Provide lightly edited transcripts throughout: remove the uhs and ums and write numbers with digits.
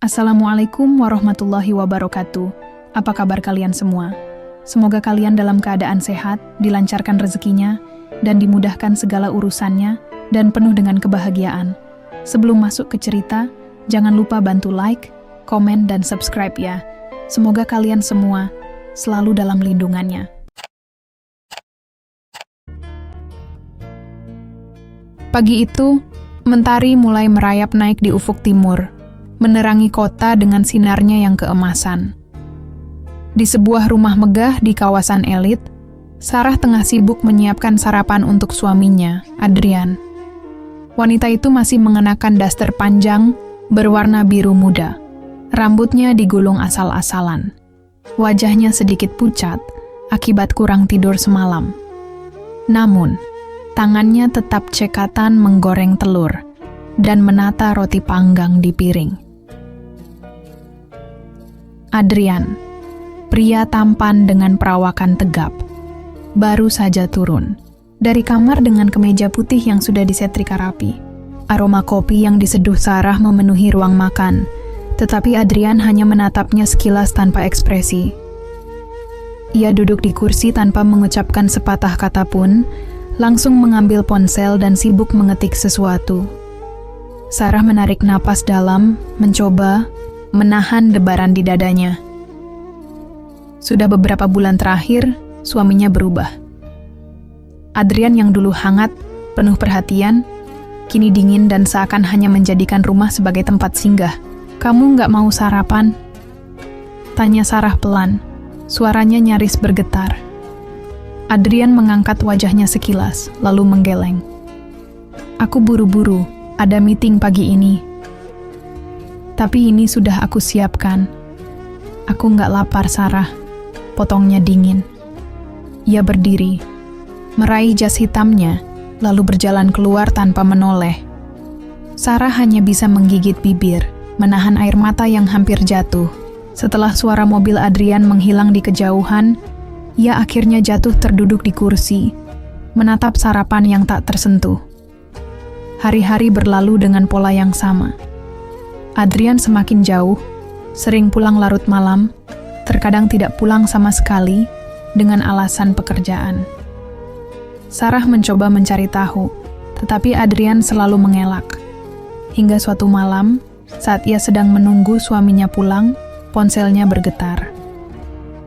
Assalamualaikum warahmatullahi wabarakatuh. Apa kabar kalian semua? Semoga kalian dalam keadaan sehat, dilancarkan rezekinya, dan dimudahkan segala urusannya, dan penuh dengan kebahagiaan. Sebelum masuk ke cerita, jangan lupa bantu like, komen, dan subscribe ya. Semoga kalian semua selalu dalam lindungannya. Pagi itu, mentari mulai merayap naik di ufuk timur, menerangi kota dengan sinarnya yang keemasan. Di sebuah rumah megah di kawasan elit, Sarah tengah sibuk menyiapkan sarapan untuk suaminya, Adrian. Wanita itu masih mengenakan daster panjang berwarna biru muda. Rambutnya digulung asal-asalan. Wajahnya sedikit pucat akibat kurang tidur semalam. Namun, tangannya tetap cekatan menggoreng telur dan menata roti panggang di piring. Adrian, pria tampan dengan perawakan tegap, baru saja turun dari kamar dengan kemeja putih yang sudah disetrika rapi. Aroma kopi yang diseduh Sarah memenuhi ruang makan, tetapi Adrian hanya menatapnya sekilas tanpa ekspresi. Ia duduk di kursi tanpa mengucapkan sepatah kata pun, langsung mengambil ponsel dan sibuk mengetik sesuatu. Sarah menarik napas dalam, mencoba menahan debaran di dadanya. Sudah beberapa bulan terakhir, suaminya berubah. Adrian yang dulu hangat, penuh perhatian, kini dingin dan seakan hanya menjadikan rumah sebagai tempat singgah. "Kamu nggak mau sarapan?" tanya Sarah pelan, suaranya nyaris bergetar. Adrian mengangkat wajahnya sekilas, lalu menggeleng. "Aku buru-buru, ada meeting pagi ini. Tapi ini sudah aku siapkan. Aku nggak lapar, Sarah," potongnya dingin. Ia berdiri, meraih jas hitamnya, lalu berjalan keluar tanpa menoleh. Sarah hanya bisa menggigit bibir, menahan air mata yang hampir jatuh. Setelah suara mobil Adrian menghilang di kejauhan, ia akhirnya jatuh terduduk di kursi, menatap sarapan yang tak tersentuh. Hari-hari berlalu dengan pola yang sama. Adrian semakin jauh, sering pulang larut malam, terkadang tidak pulang sama sekali dengan alasan pekerjaan. Sarah mencoba mencari tahu, tetapi Adrian selalu mengelak. Hingga suatu malam, saat ia sedang menunggu suaminya pulang, ponselnya bergetar.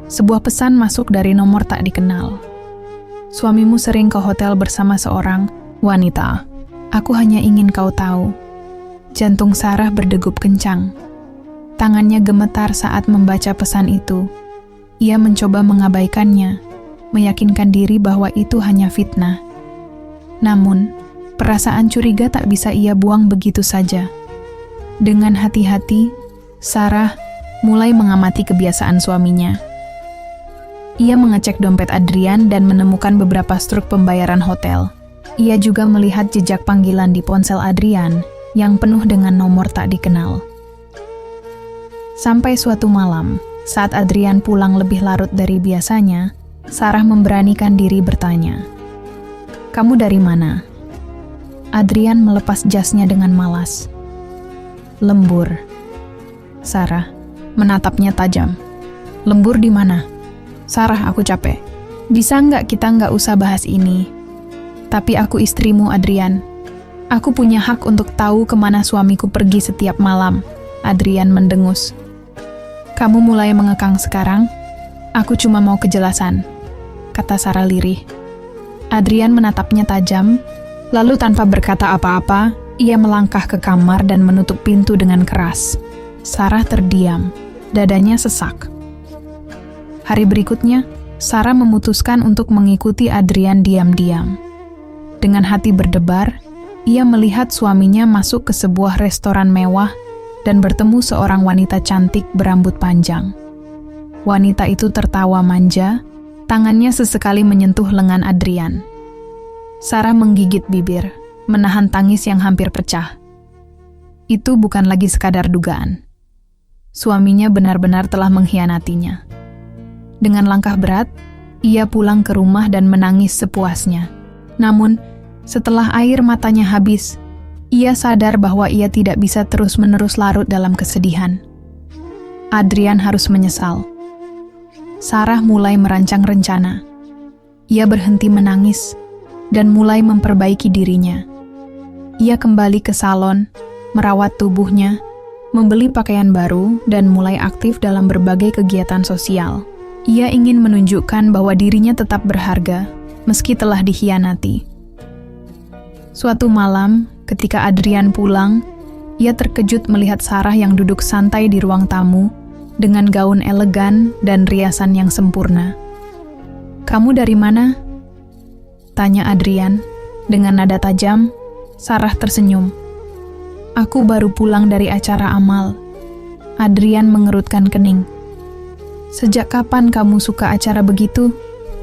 Sebuah pesan masuk dari nomor tak dikenal. "Suamimu sering ke hotel bersama seorang wanita. Aku hanya ingin kau tahu." Jantung Sarah berdegup kencang. Tangannya gemetar saat membaca pesan itu. Ia mencoba mengabaikannya, meyakinkan diri bahwa itu hanya fitnah. Namun, perasaan curiga tak bisa ia buang begitu saja. Dengan hati-hati, Sarah mulai mengamati kebiasaan suaminya. Ia mengecek dompet Adrian dan menemukan beberapa struk pembayaran hotel. Ia juga melihat jejak panggilan di ponsel Adrian yang penuh dengan nomor tak dikenal. Sampai suatu malam, saat Adrian pulang lebih larut dari biasanya, Sarah memberanikan diri bertanya, "Kamu dari mana?" Adrian melepas jasnya dengan malas. "Lembur." Sarah menatapnya tajam. "Lembur di mana?" "Sarah, aku capek. Bisa nggak kita nggak usah bahas ini? Tapi aku istrimu, Adrian. Aku punya hak untuk tahu kemana suamiku pergi setiap malam." Adrian mendengus. "Kamu mulai mengekang sekarang? Aku cuma mau kejelasan," kata Sarah lirih. Adrian menatapnya tajam, lalu tanpa berkata apa-apa, ia melangkah ke kamar dan menutup pintu dengan keras. Sarah terdiam, dadanya sesak. Hari berikutnya, Sarah memutuskan untuk mengikuti Adrian diam-diam. Dengan hati berdebar, ia melihat suaminya masuk ke sebuah restoran mewah dan bertemu seorang wanita cantik berambut panjang. Wanita itu tertawa manja, tangannya sesekali menyentuh lengan Adrian. Sarah menggigit bibir, menahan tangis yang hampir pecah. Itu bukan lagi sekadar dugaan. Suaminya benar-benar telah mengkhianatinya. Dengan langkah berat, ia pulang ke rumah dan menangis sepuasnya. Namun, setelah air matanya habis, Ia sadar bahwa ia tidak bisa terus-menerus larut dalam kesedihan. Adrian harus menyesal. Sarah mulai merancang rencana. Ia berhenti menangis dan mulai memperbaiki dirinya. Ia kembali ke salon, merawat tubuhnya, membeli pakaian baru, dan mulai aktif dalam berbagai kegiatan sosial. Ia ingin menunjukkan bahwa dirinya tetap berharga, meski telah dikhianati. Suatu malam, ketika Adrian pulang, ia terkejut melihat Sarah yang duduk santai di ruang tamu dengan gaun elegan dan riasan yang sempurna. "Kamu dari mana?" tanya Adrian. Dengan nada tajam, Sarah tersenyum. "Aku baru pulang dari acara amal." Adrian mengerutkan kening. "Sejak kapan kamu suka acara begitu?"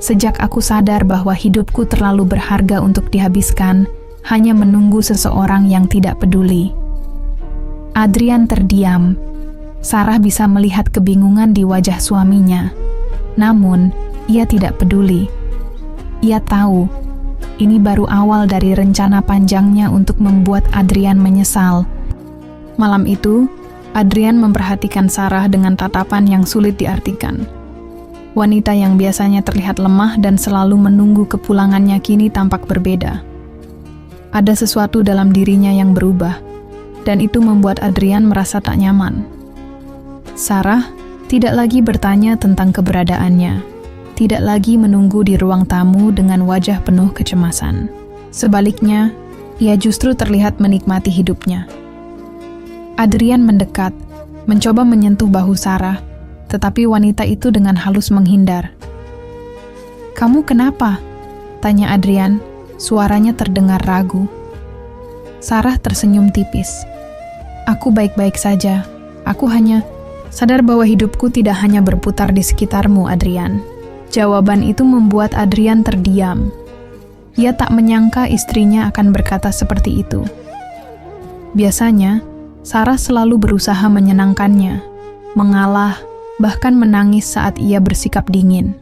"Sejak aku sadar bahwa hidupku terlalu berharga untuk dihabiskan hanya menunggu seseorang yang tidak peduli." Adrian terdiam. Sarah bisa melihat kebingungan di wajah suaminya. Namun, ia tidak peduli. Ia tahu, ini baru awal dari rencana panjangnya untuk membuat Adrian menyesal. Malam itu, Adrian memperhatikan Sarah dengan tatapan yang sulit diartikan. Wanita yang biasanya terlihat lemah dan selalu menunggu kepulangannya kini tampak berbeda. Ada sesuatu dalam dirinya yang berubah, dan itu membuat Adrian merasa tak nyaman. Sarah tidak lagi bertanya tentang keberadaannya, tidak lagi menunggu di ruang tamu dengan wajah penuh kecemasan. Sebaliknya, ia justru terlihat menikmati hidupnya. Adrian mendekat, mencoba menyentuh bahu Sarah, tetapi wanita itu dengan halus menghindar. "Kamu kenapa?" tanya Adrian. Suaranya terdengar ragu. Sarah tersenyum tipis. "Aku baik-baik saja. Aku hanya sadar bahwa hidupku tidak hanya berputar di sekitarmu, Adrian." Jawaban itu membuat Adrian terdiam. Ia tak menyangka istrinya akan berkata seperti itu. Biasanya, Sarah selalu berusaha menyenangkannya, mengalah, bahkan menangis saat ia bersikap dingin.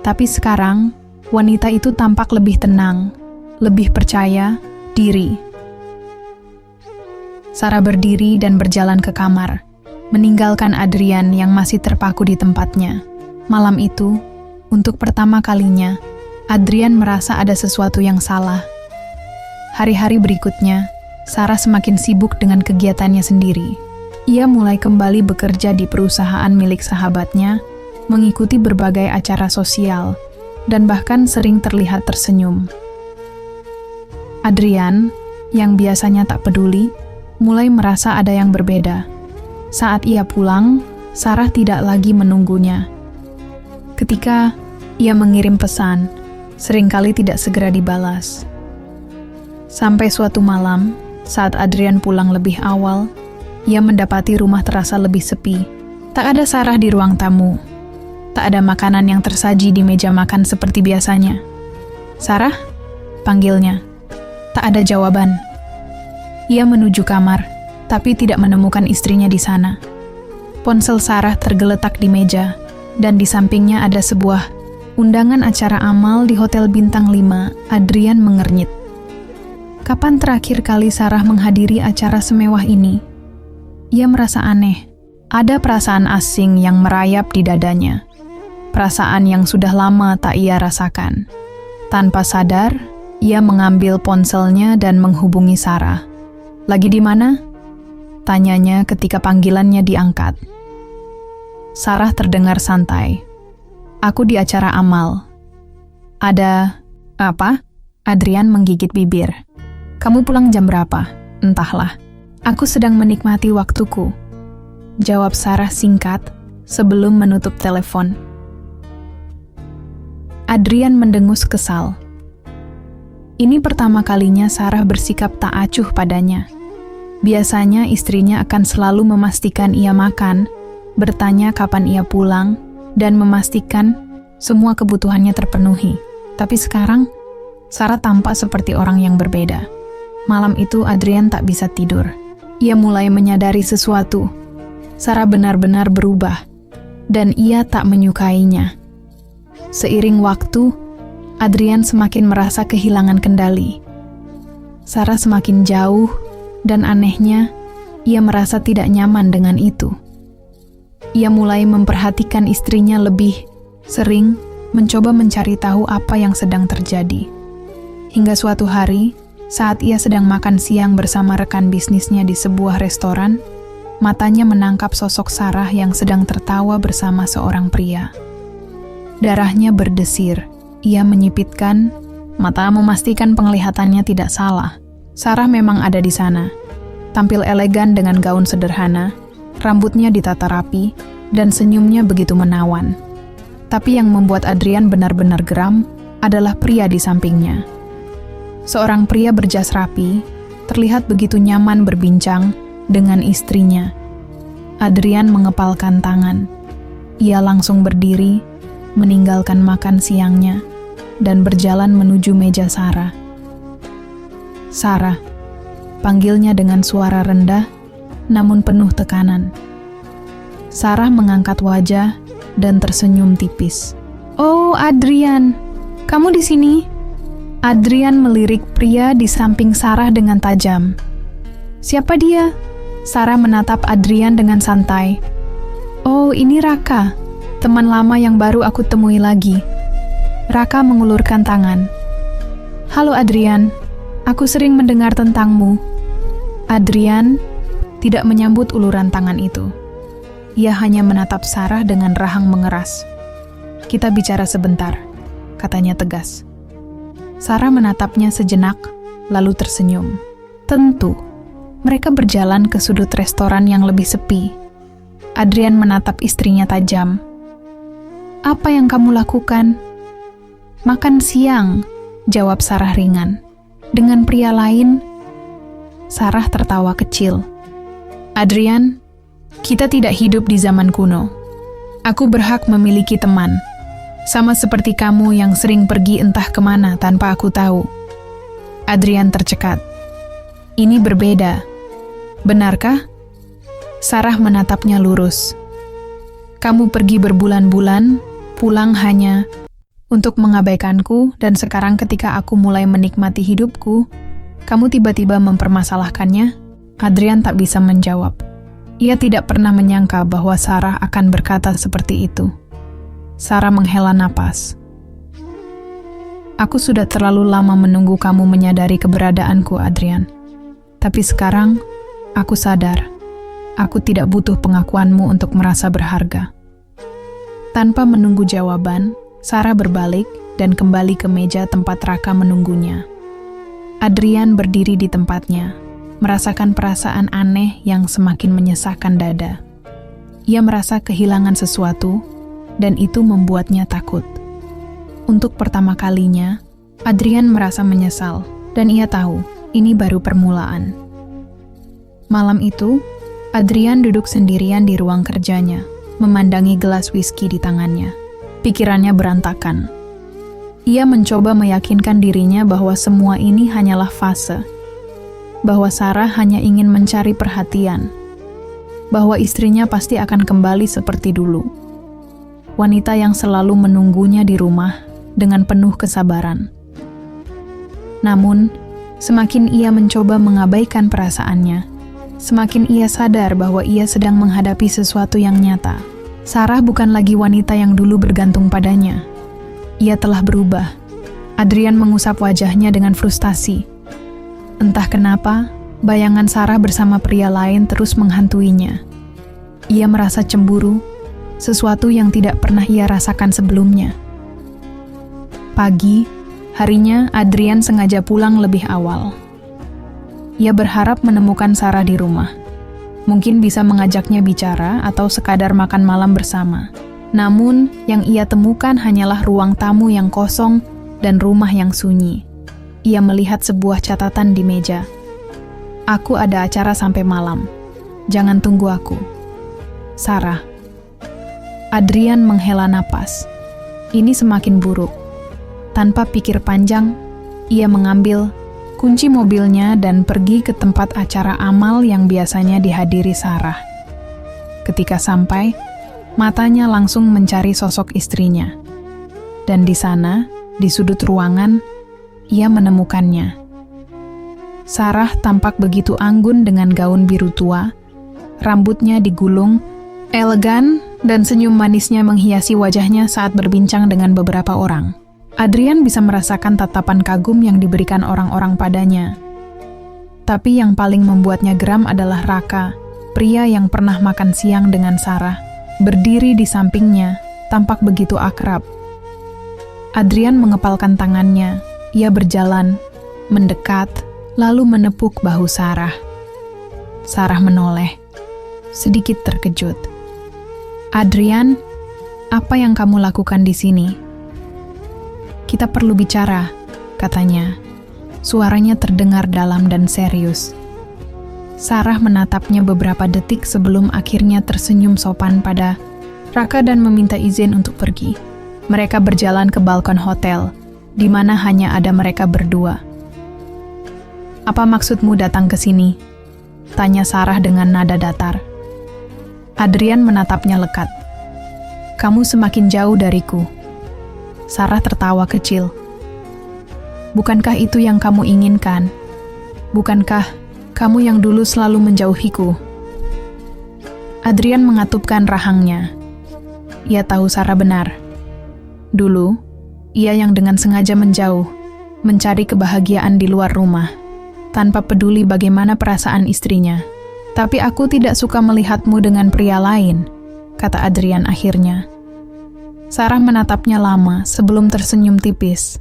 Tapi sekarang, wanita itu tampak lebih tenang, lebih percaya diri. Sarah berdiri dan berjalan ke kamar, meninggalkan Adrian yang masih terpaku di tempatnya. Malam itu, untuk pertama kalinya, Adrian merasa ada sesuatu yang salah. Hari-hari berikutnya, Sarah semakin sibuk dengan kegiatannya sendiri. Ia mulai kembali bekerja di perusahaan milik sahabatnya, mengikuti berbagai acara sosial, dan bahkan sering terlihat tersenyum. Adrian, yang biasanya tak peduli, mulai merasa ada yang berbeda. Saat ia pulang, Sarah tidak lagi menunggunya. Ketika ia mengirim pesan, seringkali tidak segera dibalas. Sampai suatu malam, saat Adrian pulang lebih awal, ia mendapati rumah terasa lebih sepi. Tak ada Sarah di ruang tamu. Tak ada makanan yang tersaji di meja makan seperti biasanya. "Sarah?" panggilnya. Tak ada jawaban. Ia menuju kamar, tapi tidak menemukan istrinya di sana. Ponsel Sarah tergeletak di meja, dan di sampingnya ada sebuah undangan acara amal di Hotel Bintang 5. Adrian mengernyit. Kapan terakhir kali Sarah menghadiri acara semewah ini? Ia merasa aneh. Ada perasaan asing yang merayap di dadanya. Perasaan yang sudah lama tak ia rasakan. Tanpa sadar, ia mengambil ponselnya dan menghubungi Sarah. "Lagi di mana?" tanyanya ketika panggilannya diangkat. Sarah terdengar santai. "Aku di acara amal." "Ada apa?" Adrian menggigit bibir. "Kamu pulang jam berapa?" "Entahlah. Aku sedang menikmati waktuku," jawab Sarah singkat sebelum menutup telepon. Adrian mendengus kesal. Ini pertama kalinya Sarah bersikap tak acuh padanya. Biasanya istrinya akan selalu memastikan ia makan, bertanya kapan ia pulang, dan memastikan semua kebutuhannya terpenuhi. Tapi sekarang, Sarah tampak seperti orang yang berbeda. Malam itu Adrian tak bisa tidur. Ia mulai menyadari sesuatu. Sarah benar-benar berubah, dan ia tak menyukainya. Seiring waktu, Adrian semakin merasa kehilangan kendali. Sarah semakin jauh, dan anehnya, ia merasa tidak nyaman dengan itu. Ia mulai memperhatikan istrinya lebih sering, mencoba mencari tahu apa yang sedang terjadi. Hingga suatu hari, saat ia sedang makan siang bersama rekan bisnisnya di sebuah restoran, matanya menangkap sosok Sarah yang sedang tertawa bersama seorang pria. Darahnya berdesir. Ia menyipitkan mata memastikan penglihatannya tidak salah. Sarah memang ada di sana. Tampil elegan dengan gaun sederhana, rambutnya ditata rapi, dan senyumnya begitu menawan. Tapi yang membuat Adrian benar-benar geram adalah pria di sampingnya. Seorang pria berjas rapi, terlihat begitu nyaman berbincang dengan istrinya. Adrian mengepalkan tangan. Ia langsung berdiri, meninggalkan makan siangnya, dan berjalan menuju meja Sarah. Sarah, panggilnya dengan suara rendah, namun penuh tekanan. Sarah mengangkat wajah dan tersenyum tipis. "Oh, Adrian, kamu di sini?" Adrian melirik pria di samping Sarah dengan tajam. "Siapa dia?" Sarah menatap Adrian dengan santai. "Oh, ini Raka, teman lama yang baru aku temui lagi." Raka mengulurkan tangan. "Halo Adrian, aku sering mendengar tentangmu." Adrian tidak menyambut uluran tangan itu. Ia hanya menatap Sarah dengan rahang mengeras. "Kita bicara sebentar," katanya tegas. Sarah menatapnya sejenak, lalu tersenyum. Tentu, mereka berjalan ke sudut restoran yang lebih sepi. Adrian menatap istrinya tajam. "Apa yang kamu lakukan?" "Makan siang," jawab Sarah ringan. "Dengan pria lain?" Sarah tertawa kecil. "Adrian, kita tidak hidup di zaman kuno. Aku berhak memiliki teman. Sama seperti kamu yang sering pergi entah kemana tanpa aku tahu." Adrian tercekat. "Ini berbeda. Benarkah?" Sarah menatapnya lurus. "Kamu pergi berbulan-bulan, pulang hanya untuk mengabaikanku, dan sekarang ketika aku mulai menikmati hidupku, kamu tiba-tiba mempermasalahkannya?" Adrian tak bisa menjawab. Ia tidak pernah menyangka bahwa Sarah akan berkata seperti itu. Sarah menghela napas. "Aku sudah terlalu lama menunggu kamu menyadari keberadaanku, Adrian. Tapi sekarang, aku sadar. Aku tidak butuh pengakuanmu untuk merasa berharga." Tanpa menunggu jawaban, Sarah berbalik dan kembali ke meja tempat Raka menunggunya. Adrian berdiri di tempatnya, merasakan perasaan aneh yang semakin menyesakkan dada. Ia merasa kehilangan sesuatu, dan itu membuatnya takut. Untuk pertama kalinya, Adrian merasa menyesal, dan ia tahu ini baru permulaan. Malam itu, Adrian duduk sendirian di ruang kerjanya, memandangi gelas whisky di tangannya. Pikirannya berantakan. Ia mencoba meyakinkan dirinya bahwa semua ini hanyalah fase, bahwa Sarah hanya ingin mencari perhatian, bahwa istrinya pasti akan kembali seperti dulu. Wanita yang selalu menunggunya di rumah dengan penuh kesabaran. Namun, semakin ia mencoba mengabaikan perasaannya, semakin ia sadar bahwa ia sedang menghadapi sesuatu yang nyata. Sarah bukan lagi wanita yang dulu bergantung padanya. Ia telah berubah. Adrian mengusap wajahnya dengan frustasi. Entah kenapa, bayangan Sarah bersama pria lain terus menghantuinya. Ia merasa cemburu, sesuatu yang tidak pernah ia rasakan sebelumnya. Pagi, harinya Adrian sengaja pulang lebih awal. Ia berharap menemukan Sarah di rumah. Mungkin bisa mengajaknya bicara atau sekadar makan malam bersama. Namun, yang ia temukan hanyalah ruang tamu yang kosong dan rumah yang sunyi. Ia melihat sebuah catatan di meja. "Aku ada acara sampai malam. Jangan tunggu aku. Sarah." Adrian menghela napas. Ini semakin buruk. Tanpa pikir panjang, ia mengambil kunci mobilnya dan pergi ke tempat acara amal yang biasanya dihadiri Sarah. Ketika sampai, matanya langsung mencari sosok istrinya. Dan di sana, di sudut ruangan, ia menemukannya. Sarah tampak begitu anggun dengan gaun biru tua, rambutnya digulung, elegan, dan senyum manisnya menghiasi wajahnya saat berbincang dengan beberapa orang. Adrian bisa merasakan tatapan kagum yang diberikan orang-orang padanya. Tapi yang paling membuatnya geram adalah Raka, pria yang pernah makan siang dengan Sarah, berdiri di sampingnya, tampak begitu akrab. Adrian mengepalkan tangannya, ia berjalan, mendekat, lalu menepuk bahu Sarah. Sarah menoleh, sedikit terkejut. "Adrian, apa yang kamu lakukan di sini?" "Kita perlu bicara," katanya. Suaranya terdengar dalam dan serius. Sarah menatapnya beberapa detik sebelum akhirnya tersenyum sopan pada Raka dan meminta izin untuk pergi. Mereka berjalan ke balkon hotel, di mana hanya ada mereka berdua. "Apa maksudmu datang ke sini?" tanya Sarah dengan nada datar. Adrian menatapnya lekat. "Kamu semakin jauh dariku." Sarah tertawa kecil. "Bukankah itu yang kamu inginkan? Bukankah kamu yang dulu selalu menjauhiku?" Adrian mengatupkan rahangnya. Ia tahu Sarah benar. Dulu, ia yang dengan sengaja menjauh, mencari kebahagiaan di luar rumah, tanpa peduli bagaimana perasaan istrinya. "Tapi aku tidak suka melihatmu dengan pria lain," kata Adrian akhirnya. Sarah menatapnya lama sebelum tersenyum tipis.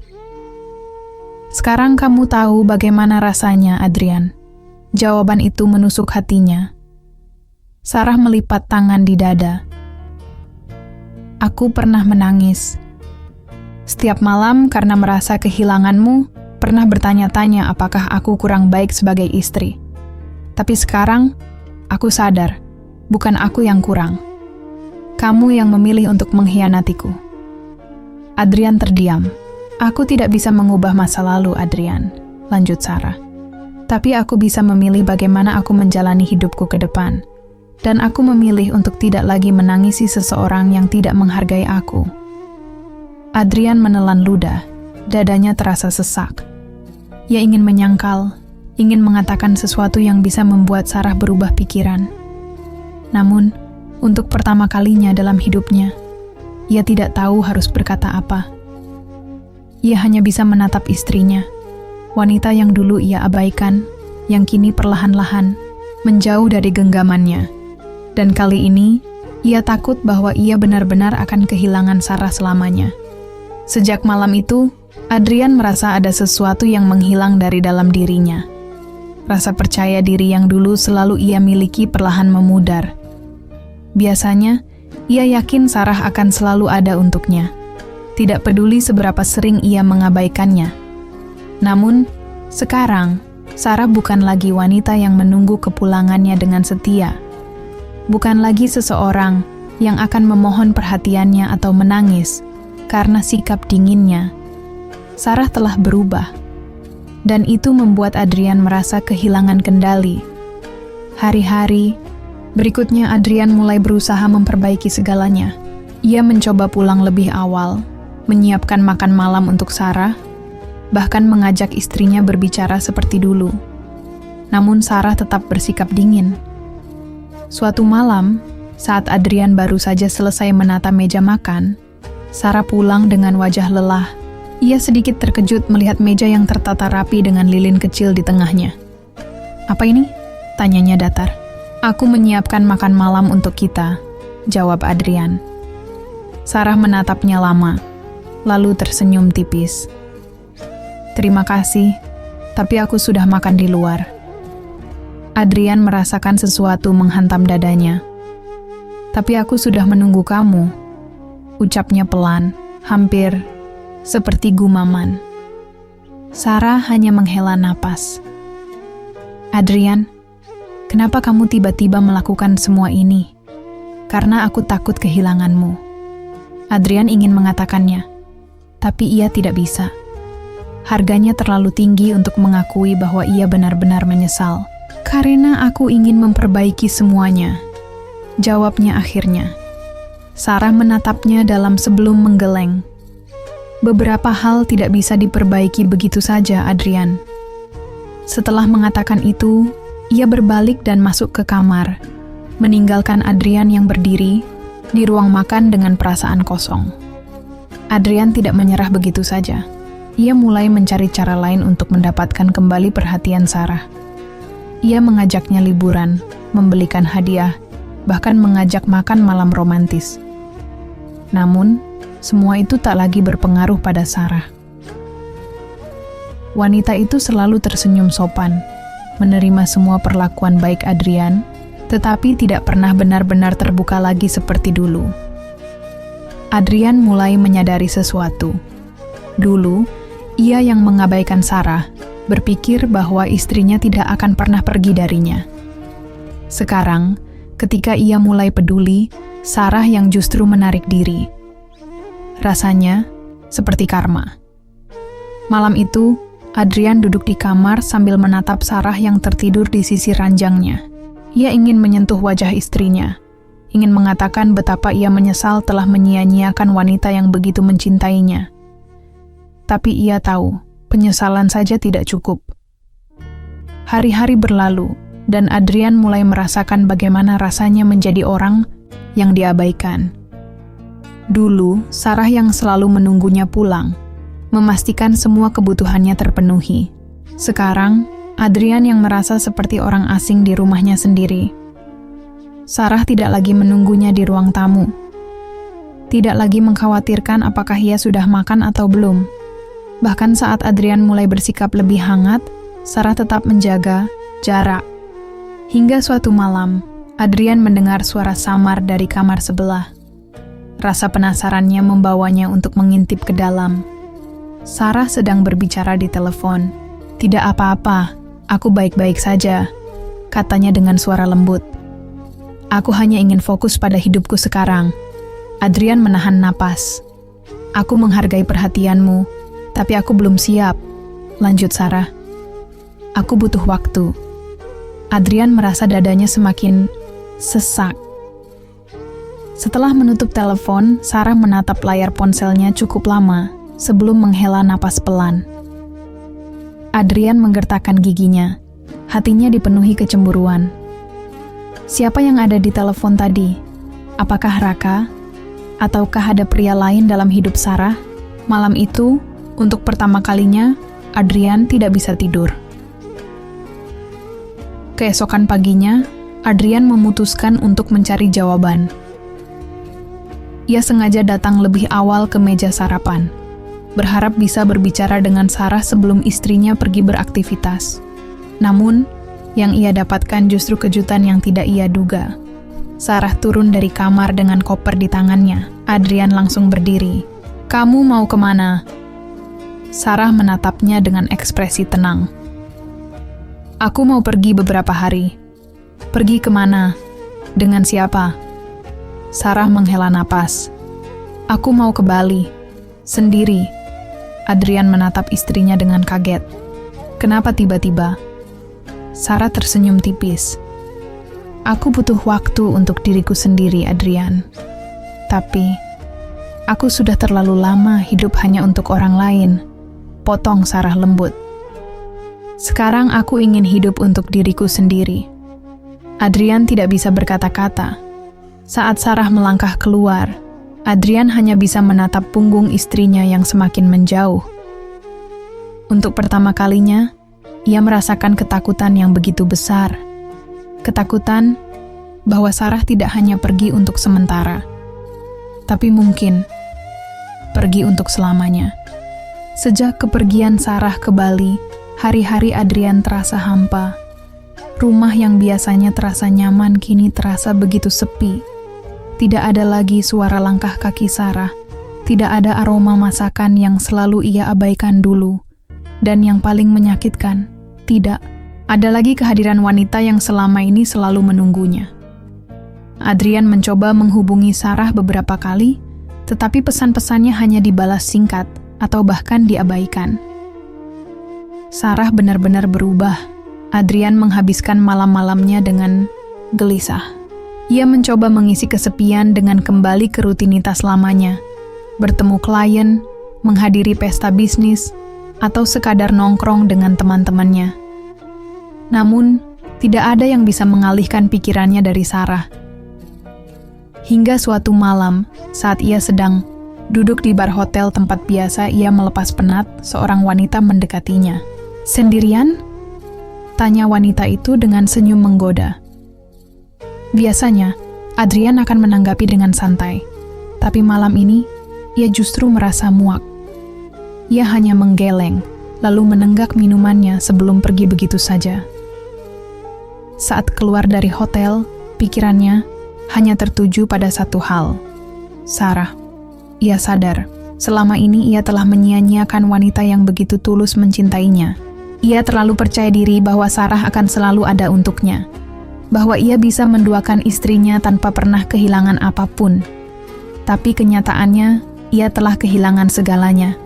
"Sekarang kamu tahu bagaimana rasanya, Adrian." Jawaban itu menusuk hatinya. Sarah melipat tangan di dada. "Aku pernah menangis. Setiap malam karena merasa kehilanganmu, pernah bertanya-tanya apakah aku kurang baik sebagai istri. Tapi sekarang, aku sadar, bukan aku yang kurang. Kamu yang memilih untuk mengkhianatiku." Adrian terdiam. "Aku tidak bisa mengubah masa lalu, Adrian," lanjut Sarah. "Tapi aku bisa memilih bagaimana aku menjalani hidupku ke depan. Dan aku memilih untuk tidak lagi menangisi seseorang yang tidak menghargai aku." Adrian menelan ludah, dadanya terasa sesak. Ia ingin menyangkal, ingin mengatakan sesuatu yang bisa membuat Sarah berubah pikiran. Namun, untuk pertama kalinya dalam hidupnya, ia tidak tahu harus berkata apa. Ia hanya bisa menatap istrinya, wanita yang dulu ia abaikan, yang kini perlahan-lahan menjauh dari genggamannya. Dan kali ini, ia takut bahwa ia benar-benar akan kehilangan Sarah selamanya. Sejak malam itu, Adrian merasa ada sesuatu yang menghilang dari dalam dirinya. Rasa percaya diri yang dulu selalu ia miliki perlahan memudar. Biasanya, ia yakin Sarah akan selalu ada untuknya. Tidak peduli seberapa sering ia mengabaikannya. Namun, sekarang, Sarah bukan lagi wanita yang menunggu kepulangannya dengan setia. Bukan lagi seseorang yang akan memohon perhatiannya atau menangis karena sikap dinginnya. Sarah telah berubah. Dan itu membuat Adrian merasa kehilangan kendali. Hari-hari berikutnya Adrian mulai berusaha memperbaiki segalanya. Ia mencoba pulang lebih awal, menyiapkan makan malam untuk Sarah, bahkan mengajak istrinya berbicara seperti dulu. Namun Sarah tetap bersikap dingin. Suatu malam, saat Adrian baru saja selesai menata meja makan, Sarah pulang dengan wajah lelah. Ia sedikit terkejut melihat meja yang tertata rapi dengan lilin kecil di tengahnya. "Apa ini?" tanyanya datar. "Aku menyiapkan makan malam untuk kita," jawab Adrian. Sarah menatapnya lama, lalu tersenyum tipis. "Terima kasih, tapi aku sudah makan di luar." Adrian merasakan sesuatu menghantam dadanya. "Tapi aku sudah menunggu kamu," ucapnya pelan, hampir seperti gumaman. Sarah hanya menghela napas. "Adrian, kenapa kamu tiba-tiba melakukan semua ini?" "Karena aku takut kehilanganmu." Adrian ingin mengatakannya, tapi ia tidak bisa. Harganya terlalu tinggi untuk mengakui bahwa ia benar-benar menyesal. "Karena aku ingin memperbaiki semuanya," jawabnya akhirnya. Sarah menatapnya dalam sebelum menggeleng. "Beberapa hal tidak bisa diperbaiki begitu saja, Adrian. Setelah mengatakan itu, ia berbalik dan masuk ke kamar, meninggalkan Adrian yang berdiri di ruang makan dengan perasaan kosong. Adrian tidak menyerah begitu saja. Ia mulai mencari cara lain untuk mendapatkan kembali perhatian Sarah. Ia mengajaknya liburan, membelikan hadiah, bahkan mengajak makan malam romantis. Namun, semua itu tak lagi berpengaruh pada Sarah. Wanita itu selalu tersenyum sopan, menerima semua perlakuan baik Adrian, tetapi tidak pernah benar-benar terbuka lagi seperti dulu. Adrian mulai menyadari sesuatu. Dulu, ia yang mengabaikan Sarah, berpikir bahwa istrinya tidak akan pernah pergi darinya. Sekarang, ketika ia mulai peduli, Sarah yang justru menarik diri. Rasanya seperti karma. Malam itu, Adrian duduk di kamar sambil menatap Sarah yang tertidur di sisi ranjangnya. Ia ingin menyentuh wajah istrinya, ingin mengatakan betapa ia menyesal telah menyia-nyiakan wanita yang begitu mencintainya. Tapi ia tahu, penyesalan saja tidak cukup. Hari-hari berlalu, dan Adrian mulai merasakan bagaimana rasanya menjadi orang yang diabaikan. Dulu, Sarah yang selalu menunggunya pulang, memastikan semua kebutuhannya terpenuhi. Sekarang, Adrian yang merasa seperti orang asing di rumahnya sendiri. Sarah tidak lagi menunggunya di ruang tamu. Tidak lagi mengkhawatirkan apakah ia sudah makan atau belum. Bahkan saat Adrian mulai bersikap lebih hangat, Sarah tetap menjaga jarak. Hingga suatu malam, Adrian mendengar suara samar dari kamar sebelah. Rasa penasarannya membawanya untuk mengintip ke dalam. Sarah sedang berbicara di telepon. "Tidak apa-apa, aku baik-baik saja," katanya dengan suara lembut. "Aku hanya ingin fokus pada hidupku sekarang." Adrian menahan napas. "Aku menghargai perhatianmu, tapi aku belum siap," lanjut Sarah. "Aku butuh waktu." Adrian merasa dadanya semakin sesak. Setelah menutup telepon, Sarah menatap layar ponselnya cukup lama sebelum menghela napas pelan. Adrian menggertakkan giginya. Hatinya dipenuhi kecemburuan. Siapa yang ada di telepon tadi? Apakah Raka? Ataukah ada pria lain dalam hidup Sarah? Malam itu, untuk pertama kalinya, Adrian tidak bisa tidur. Keesokan paginya, Adrian memutuskan untuk mencari jawaban. Ia sengaja datang lebih awal ke meja sarapan, berharap bisa berbicara dengan Sarah sebelum istrinya pergi beraktivitas. Namun, yang ia dapatkan justru kejutan yang tidak ia duga. Sarah turun dari kamar dengan koper di tangannya. Adrian langsung berdiri. "Kamu mau kemana?" Sarah menatapnya dengan ekspresi tenang. "Aku mau pergi beberapa hari." "Pergi kemana? Dengan siapa?" Sarah menghela napas. "Aku mau ke Bali. Sendiri." Adrian menatap istrinya dengan kaget. "Kenapa tiba-tiba?" Sarah tersenyum tipis. "Aku butuh waktu untuk diriku sendiri, Adrian. Tapi, aku sudah terlalu lama hidup hanya untuk orang lain," potong Sarah lembut. "Sekarang aku ingin hidup untuk diriku sendiri." Adrian tidak bisa berkata-kata. Saat Sarah melangkah keluar, Adrian hanya bisa menatap punggung istrinya yang semakin menjauh. Untuk pertama kalinya, ia merasakan ketakutan yang begitu besar. Ketakutan bahwa Sarah tidak hanya pergi untuk sementara, tapi mungkin pergi untuk selamanya. Sejak kepergian Sarah ke Bali, hari-hari Adrian terasa hampa. Rumah yang biasanya terasa nyaman kini terasa begitu sepi. Tidak ada lagi suara langkah kaki Sarah. Tidak ada aroma masakan yang selalu ia abaikan dulu. Dan yang paling menyakitkan, tidak ada lagi kehadiran wanita yang selama ini selalu menunggunya. Adrian mencoba menghubungi Sarah beberapa kali, tetapi pesan-pesannya hanya dibalas singkat atau bahkan diabaikan. Sarah benar-benar berubah. Adrian menghabiskan malam-malamnya dengan gelisah. Ia mencoba mengisi kesepian dengan kembali ke rutinitas lamanya, bertemu klien, menghadiri pesta bisnis, atau sekadar nongkrong dengan teman-temannya. Namun, tidak ada yang bisa mengalihkan pikirannya dari Sarah. Hingga suatu malam, saat ia sedang duduk di bar hotel tempat biasa ia melepas penat, seorang wanita mendekatinya. "Sendirian?" tanya wanita itu dengan senyum menggoda. Biasanya, Adrian akan menanggapi dengan santai. Tapi malam ini, ia justru merasa muak. Ia hanya menggeleng, lalu menenggak minumannya sebelum pergi begitu saja. Saat keluar dari hotel, pikirannya hanya tertuju pada satu hal. Sarah. Ia sadar, selama ini ia telah menyia-nyiakan wanita yang begitu tulus mencintainya. Ia terlalu percaya diri bahwa Sarah akan selalu ada untuknya, bahwa ia bisa menduakan istrinya tanpa pernah kehilangan apapun. Tapi kenyataannya, ia telah kehilangan segalanya.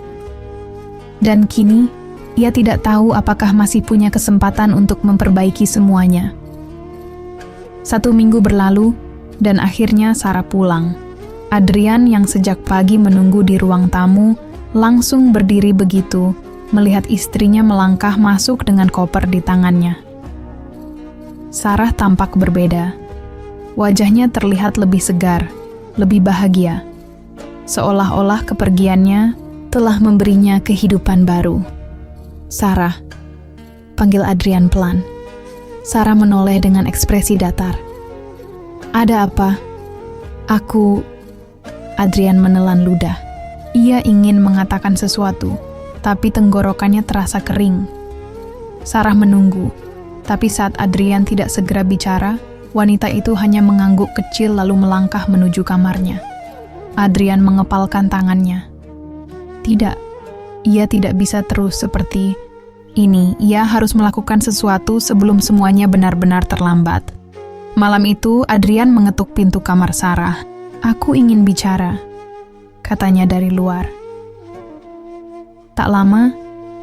Dan kini, ia tidak tahu apakah masih punya kesempatan untuk memperbaiki semuanya. 1 minggu berlalu, dan akhirnya Sarah pulang. Adrian yang sejak pagi menunggu di ruang tamu, langsung berdiri begitu, melihat istrinya melangkah masuk dengan koper di tangannya. Sarah tampak berbeda. Wajahnya terlihat lebih segar, lebih bahagia. Seolah-olah kepergiannya telah memberinya kehidupan baru. "Sarah," panggil Adrian pelan. Sarah menoleh dengan ekspresi datar. "Ada apa?" Adrian menelan ludah. Ia ingin mengatakan sesuatu, tapi tenggorokannya terasa kering. Sarah menunggu, tapi saat Adrian tidak segera bicara, wanita itu hanya mengangguk kecil lalu melangkah menuju kamarnya. Adrian mengepalkan tangannya. Tidak, ia tidak bisa terus seperti ini. Ia harus melakukan sesuatu sebelum semuanya benar-benar terlambat. Malam itu, Adrian mengetuk pintu kamar Sarah. "Aku ingin bicara," katanya dari luar. Tak lama,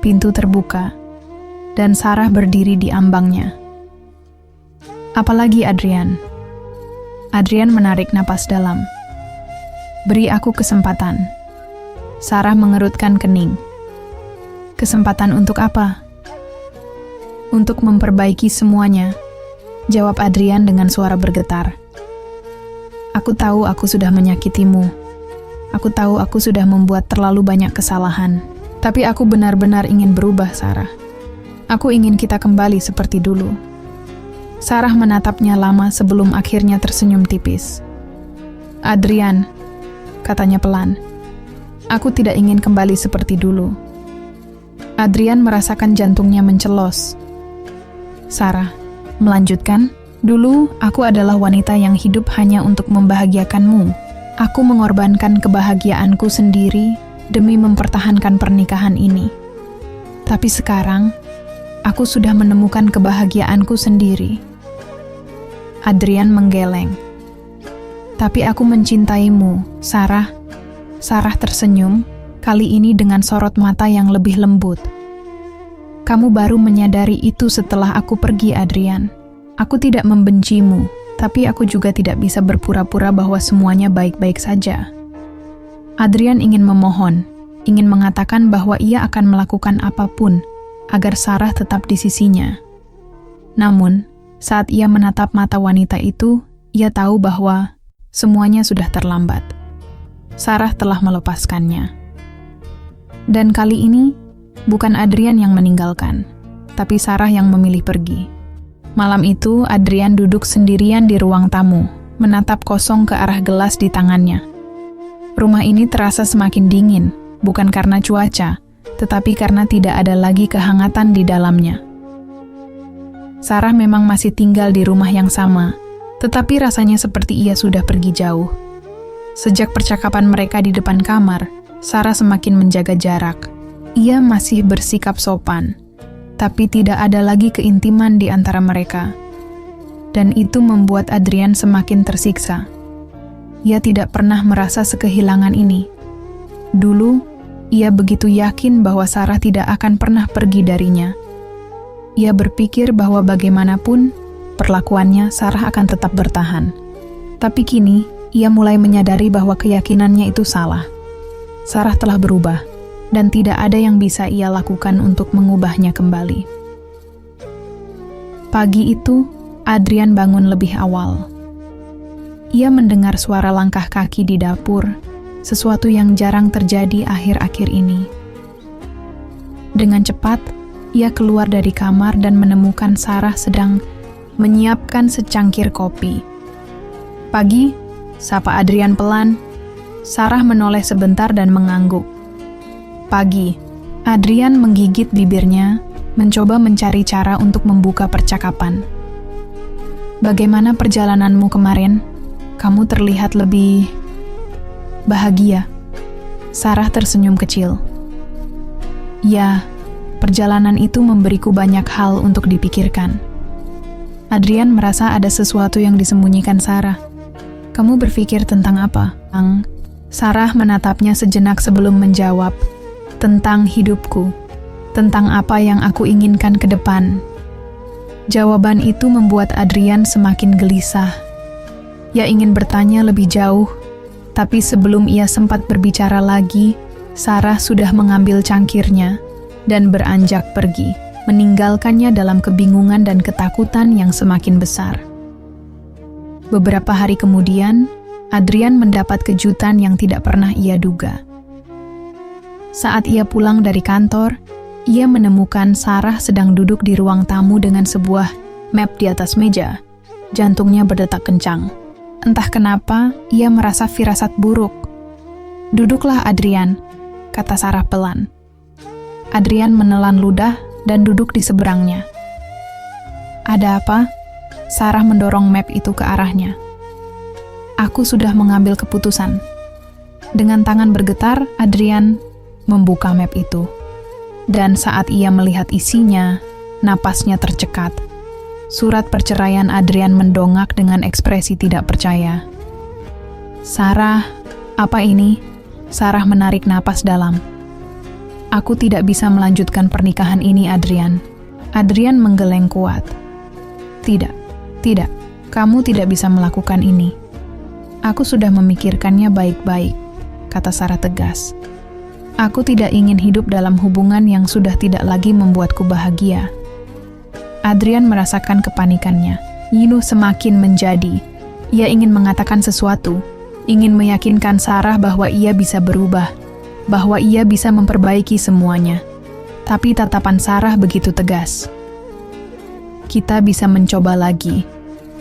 pintu terbuka, dan Sarah berdiri di ambangnya. "Apalagi, Adrian?" Adrian menarik napas dalam. "Beri aku kesempatan." Sarah mengerutkan kening. "Kesempatan untuk apa?" "Untuk memperbaiki semuanya," jawab Adrian dengan suara bergetar. "Aku tahu aku sudah menyakitimu. Aku tahu aku sudah membuat terlalu banyak kesalahan. Tapi aku benar-benar ingin berubah, Sarah. Aku ingin kita kembali seperti dulu." Sarah menatapnya lama sebelum akhirnya tersenyum tipis. "Adrian," katanya pelan, "aku tidak ingin kembali seperti dulu." Adrian merasakan jantungnya mencelos. Sarah melanjutkan, "Dulu aku adalah wanita yang hidup hanya untuk membahagiakanmu. Aku mengorbankan kebahagiaanku sendiri demi mempertahankan pernikahan ini. Tapi sekarang, aku sudah menemukan kebahagiaanku sendiri." Adrian menggeleng. "Tapi aku mencintaimu, Sarah." Sarah tersenyum, kali ini dengan sorot mata yang lebih lembut. "Kamu baru menyadari itu setelah aku pergi, Adrian. Aku tidak membencimu, tapi aku juga tidak bisa berpura-pura bahwa semuanya baik-baik saja." Adrian ingin memohon, ingin mengatakan bahwa ia akan melakukan apapun agar Sarah tetap di sisinya. Namun, saat ia menatap mata wanita itu, ia tahu bahwa semuanya sudah terlambat. Sarah telah melepaskannya. Dan kali ini, bukan Adrian yang meninggalkan, tapi Sarah yang memilih pergi. Malam itu, Adrian duduk sendirian di ruang tamu, menatap kosong ke arah gelas di tangannya. Rumah ini terasa semakin dingin, bukan karena cuaca, tetapi karena tidak ada lagi kehangatan di dalamnya. Sarah memang masih tinggal di rumah yang sama, tetapi rasanya seperti ia sudah pergi jauh. Sejak percakapan mereka di depan kamar, Sarah semakin menjaga jarak. Ia masih bersikap sopan, tapi tidak ada lagi keintiman di antara mereka. Dan itu membuat Adrian semakin tersiksa. Ia tidak pernah merasa sekehilangan ini. Dulu, ia begitu yakin bahwa Sarah tidak akan pernah pergi darinya. Ia berpikir bahwa bagaimanapun, perlakuannya Sarah akan tetap bertahan. Tapi kini, ia mulai menyadari bahwa keyakinannya itu salah. Sarah telah berubah, dan tidak ada yang bisa ia lakukan untuk mengubahnya kembali. Pagi itu, Adrian bangun lebih awal. Ia mendengar suara langkah kaki di dapur, sesuatu yang jarang terjadi akhir-akhir ini. Dengan cepat, ia keluar dari kamar dan menemukan Sarah sedang menyiapkan secangkir kopi. "Pagi," sapa Adrian pelan. Sarah menoleh sebentar dan mengangguk. "Pagi." Adrian menggigit bibirnya, mencoba mencari cara untuk membuka percakapan. "Bagaimana perjalananmu kemarin? Kamu terlihat lebih bahagia." Sarah tersenyum kecil. "Ya, perjalanan itu memberiku banyak hal untuk dipikirkan." Adrian merasa ada sesuatu yang disembunyikan Sarah. "Kamu berpikir tentang apa?" Sarah menatapnya sejenak sebelum menjawab. "Tentang hidupku, tentang apa yang aku inginkan ke depan." Jawaban itu membuat Adrian semakin gelisah. Ia ingin bertanya lebih jauh, tapi sebelum ia sempat berbicara lagi, Sarah sudah mengambil cangkirnya dan beranjak pergi, meninggalkannya dalam kebingungan dan ketakutan yang semakin besar. Beberapa hari kemudian, Adrian mendapat kejutan yang tidak pernah ia duga. Saat ia pulang dari kantor, ia menemukan Sarah sedang duduk di ruang tamu dengan sebuah map di atas meja. Jantungnya berdetak kencang. Entah kenapa, ia merasa firasat buruk. "Duduklah, Adrian," kata Sarah pelan. Adrian menelan ludah dan duduk di seberangnya. "Ada apa?" Sarah mendorong map itu ke arahnya. "Aku sudah mengambil keputusan." Dengan tangan bergetar, Adrian membuka map itu. Dan saat ia melihat isinya, napasnya tercekat. Surat perceraian Adrian mendongak dengan ekspresi tidak percaya. "Sarah, apa ini?" Sarah menarik napas dalam. "Aku tidak bisa melanjutkan pernikahan ini, Adrian." Adrian menggeleng kuat. Tidak, kamu tidak bisa melakukan ini." "Aku sudah memikirkannya baik-baik," kata Sarah tegas. "Aku tidak ingin hidup dalam hubungan yang sudah tidak lagi membuatku bahagia." Adrian merasakan kepanikannya. Yinu semakin menjadi. Ia ingin mengatakan sesuatu, ingin meyakinkan Sarah bahwa ia bisa berubah, bahwa ia bisa memperbaiki semuanya. Tapi tatapan Sarah begitu tegas. "Kita bisa mencoba lagi,"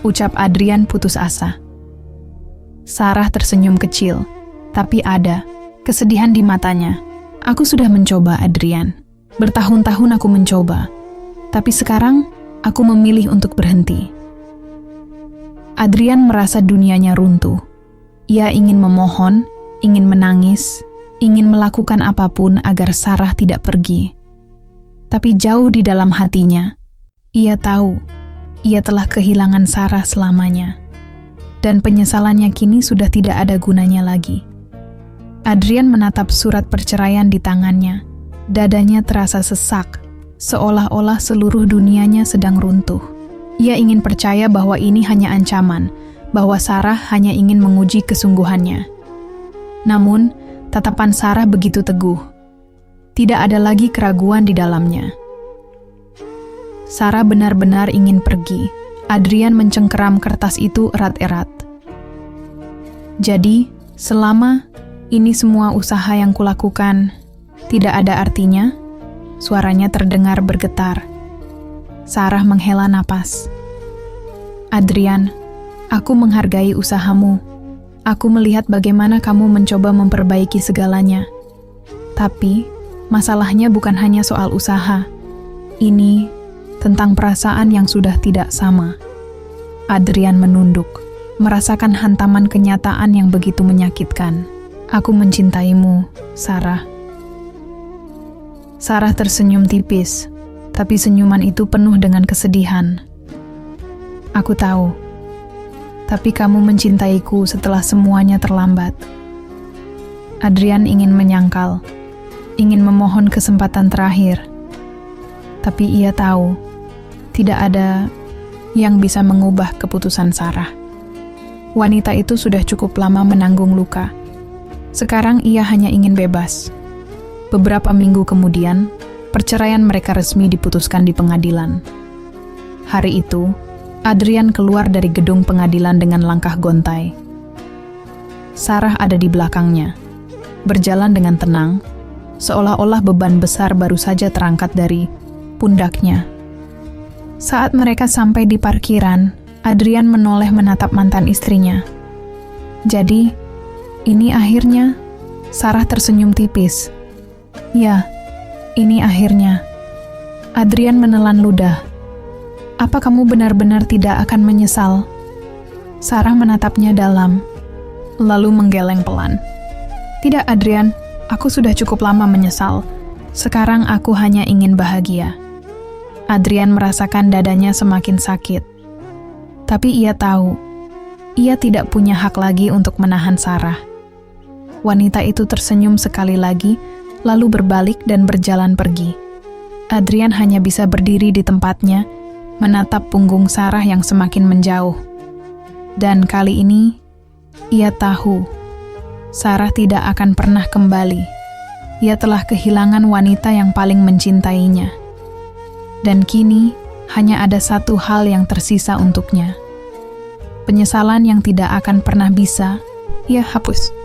ucap Adrian putus asa. Sarah tersenyum kecil, tapi ada kesedihan di matanya. "Aku sudah mencoba, Adrian. Bertahun-tahun aku mencoba. Tapi sekarang, aku memilih untuk berhenti." Adrian merasa dunianya runtuh. Ia ingin memohon, ingin menangis, ingin melakukan apapun agar Sarah tidak pergi. Tapi jauh di dalam hatinya, ia tahu, ia telah kehilangan Sarah selamanya. Dan penyesalannya kini sudah tidak ada gunanya lagi. Adrian menatap surat perceraian di tangannya. Dadanya terasa sesak, seolah-olah seluruh dunianya sedang runtuh. Ia ingin percaya bahwa ini hanya ancaman, bahwa Sarah hanya ingin menguji kesungguhannya. Namun, tatapan Sarah begitu teguh. Tidak ada lagi keraguan di dalamnya. Sarah benar-benar ingin pergi. Adrian mencengkeram kertas itu erat-erat. "Jadi, selama ini semua usaha yang kulakukan tidak ada artinya?" Suaranya terdengar bergetar. Sarah menghela napas. "Adrian, aku menghargai usahamu. Aku melihat bagaimana kamu mencoba memperbaiki segalanya. Tapi, masalahnya bukan hanya soal usaha. Ini tentang perasaan yang sudah tidak sama." Adrian menunduk, merasakan hantaman kenyataan yang begitu menyakitkan. "Aku mencintaimu, Sarah." Sarah tersenyum tipis, tapi senyuman itu penuh dengan kesedihan. "Aku tahu, tapi kamu mencintaiku setelah semuanya terlambat." Adrian ingin menyangkal, ingin memohon kesempatan terakhir. Tapi ia tahu, tidak ada yang bisa mengubah keputusan Sarah. Wanita itu sudah cukup lama menanggung luka. Sekarang ia hanya ingin bebas. Beberapa minggu kemudian, perceraian mereka resmi diputuskan di pengadilan. Hari itu, Adrian keluar dari gedung pengadilan dengan langkah gontai. Sarah ada di belakangnya, berjalan dengan tenang, seolah-olah beban besar baru saja terangkat dari pundaknya. Saat mereka sampai di parkiran, Adrian menoleh menatap mantan istrinya. Jadi, ini akhirnya, Sarah tersenyum tipis. Ya, ini akhirnya. Adrian menelan ludah. Apa kamu benar-benar tidak akan menyesal? Sarah menatapnya dalam, lalu menggeleng pelan. Tidak, Adrian, aku sudah cukup lama menyesal. Sekarang aku hanya ingin bahagia. Adrian merasakan dadanya semakin sakit. Tapi ia tahu, ia tidak punya hak lagi untuk menahan Sarah. Wanita itu tersenyum sekali lagi, lalu berbalik dan berjalan pergi. Adrian hanya bisa berdiri di tempatnya, menatap punggung Sarah yang semakin menjauh. Dan kali ini, ia tahu, Sarah tidak akan pernah kembali. Ia telah kehilangan wanita yang paling mencintainya. Dan kini, hanya ada satu hal yang tersisa untuknya. Penyesalan yang tidak akan pernah bisa ia hapus.